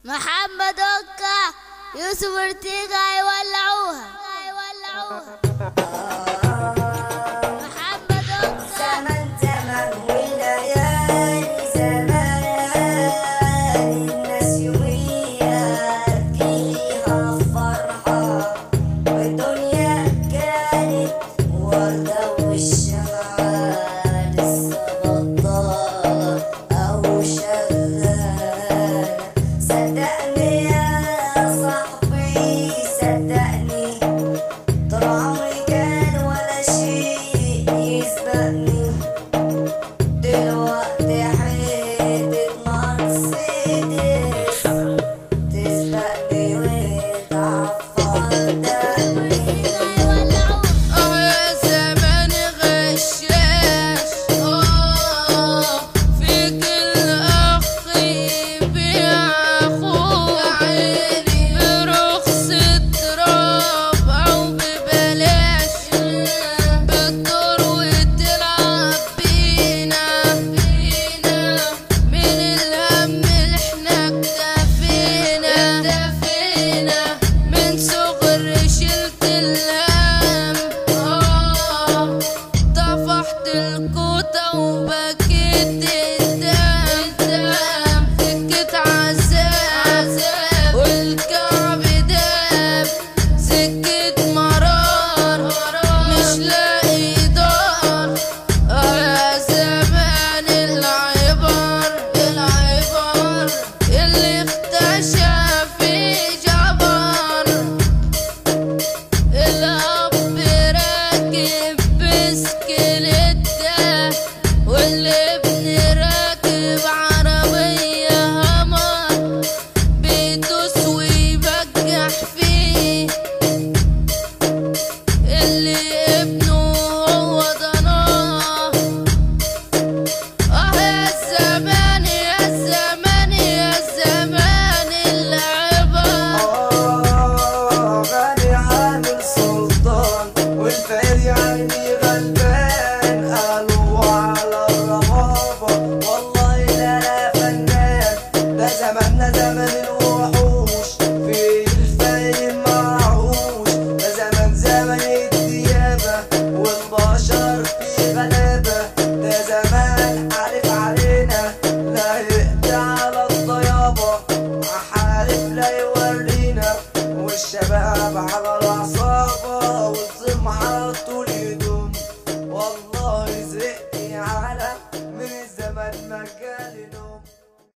محمد اوكا يوسف ارتيغا يولعوها محمد اوكا. زمن زمن والليالي زمان، الناس يوميها فيها فرحة، والدنيا كانت وردة والشمعة لسه بطالة أو شغالة. صدقني يا صاحبي صدقني، طول عمري كان ولا شيء يسبقني، دلوقتي حتة مرسيدس تسبقني وتعفر دمي. يا زمان غشاش، فيك الأخ يبيع أخوه برخص التراب أو ببلاش، بتدور وتلعب بينا من الهم اللي احنا اكتفينا من صغر شلت الهم. طفحت الكوتة وبكيت الدم، سكت عذاب والكعب داب، سكت مرار مش لاقي دار. يا زمان العبر اللي اختشى في جبر، الأب راكب بسكليتة والابن راكب عربية همر، بيدوس ويبجح فيه اللي ابنه هو ضناه. يا زمان يا زمان يا زمان العبر. غني عامل سلطان والفقير يعني غلبان، قالوا على الرهابة والله لا لا فنان. ده زماننا زمن الوحوش في الفايم معهوش، ده زمن الديابة والبشر في غلابة، ده زمان حالف علينا لا يقضي على الطيابة، حالف لا يورينا والشباب على العصابة والطمع